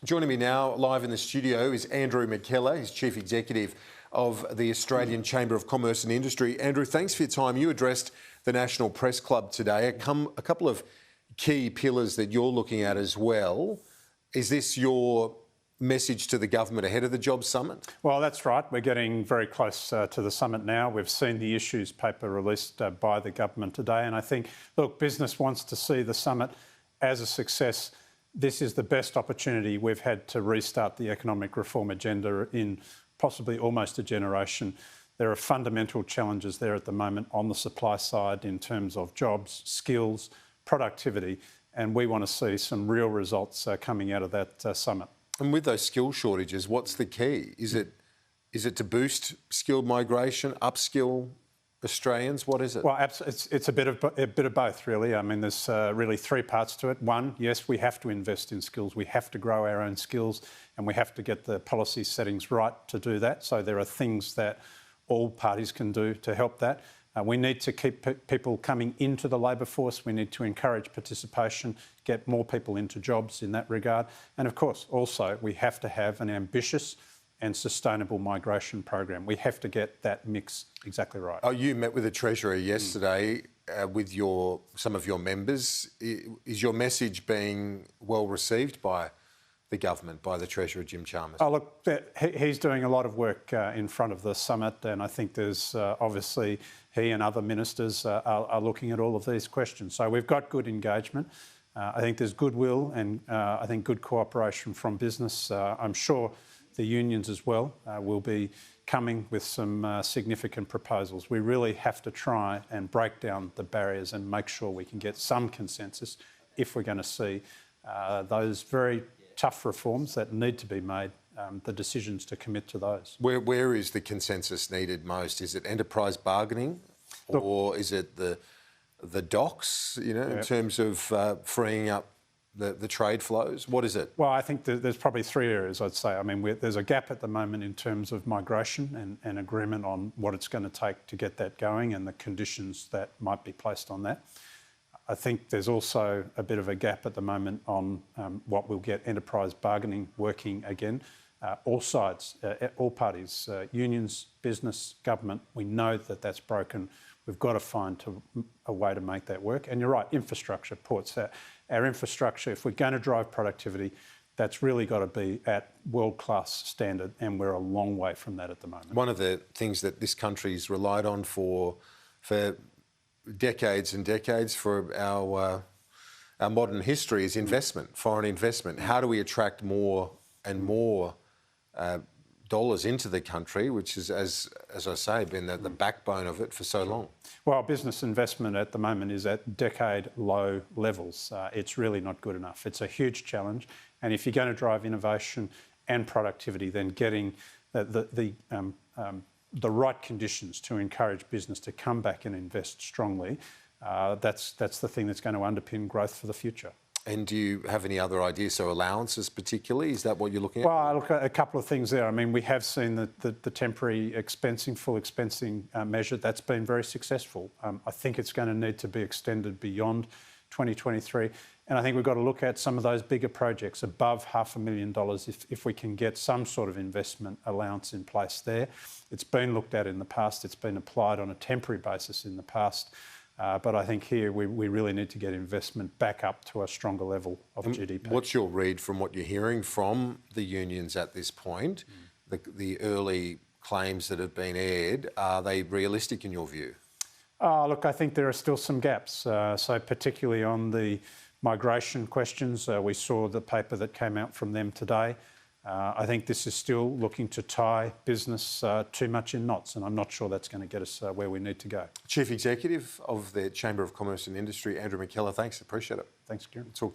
Joining me now live in the studio is Andrew McKellar. He's Chief Executive of the Australian Chamber of Commerce and Industry. Andrew, thanks for your time. You addressed the National Press Club today. A couple of key pillars that you're looking at as well. Is this your message to the government ahead of the Jobs Summit? Well, that's right. We're getting very close to the summit now. We've seen the issues paper released by the government today. And I think, look, business wants to see the summit as a success. This is the best opportunity we've had to restart the economic reform agenda in possibly almost a generation. There are fundamental challenges there at the moment on the supply side in terms of jobs, skills, productivity, and we want to see some real results coming out of that summit. And with those skill shortages, what's the key? Is it to boost skilled migration, upskill Australians? What is it? Well, it's a bit of both, really. I mean, there's really three parts to it. One, yes, we have to invest in skills. We have to grow our own skills, and we have to get the policy settings right to do that. So there are things that all parties can do to help that. We need to keep people coming into the labour force. We need to encourage participation, get more people into jobs in that regard. And of course, also, we have to have an ambitious and sustainable migration program. We have to get that mix exactly right. Oh, you met with the Treasurer yesterday with some of your members. Is your message being well received by the government, by the Treasurer, Jim Chalmers? Oh, look, he's doing a lot of work in front of the summit, and I think there's obviously he and other ministers are looking at all of these questions. So we've got good engagement. I think there's goodwill and I think good cooperation from business. I'm sure the unions as well will be coming with some significant proposals. We really have to try and break down the barriers and make sure we can get some consensus if we're going to see those very tough reforms that need to be made, the decisions to commit to those. Where is the consensus needed most? Is it enterprise bargaining, or is it the docks, in terms of freeing up the trade flows? What is it? Well, I think there's probably three areas, I'd say. I mean, there's a gap at the moment in terms of migration and agreement on what it's going to take to get that going and the conditions that might be placed on that. I think there's also a bit of a gap at the moment on what will get enterprise bargaining working again. All sides, all parties, unions, business, government, we know that that's broken. We've got to find a way to make that work. And you're right, infrastructure, ports. Our infrastructure, if we're going to drive productivity, that's really got to be at world-class standard, and we're a long way from that at the moment. One of the things that this country's relied on for decades and decades for our modern history is investment, foreign investment. How do we attract more and more dollars into the country, which is, as I say, been the backbone of it for so long? Well, business investment at the moment is at decade-low levels. It's really not good enough. It's a huge challenge, and if you're going to drive innovation and productivity, then getting the right conditions to encourage business to come back and invest strongly, that's the thing that's going to underpin growth for the future. And do you have any other ideas? So allowances particularly, is that what you're looking at? Well, I look at a couple of things there. I mean, we have seen the temporary full expensing measure. That's been very successful. I think it's going to need to be extended beyond 2023. And I think we've got to look at some of those bigger projects above $500,000 if we can get some sort of investment allowance in place there. It's been looked at in the past. It's been applied on a temporary basis in the past. But I think here we really need to get investment back up to a stronger level of GDP. What's your read from what you're hearing from the unions at this point? The early claims that have been aired, are they realistic in your view? Look, I think there are still some gaps. So particularly on the migration questions, we saw the paper that came out from them today. I think this is still looking to tie business too much in knots, and I'm not sure that's going to get us where we need to go. Chief Executive of the Chamber of Commerce and Industry, Andrew McKellar, thanks. Appreciate it. Thanks, Kieran. Talk to you.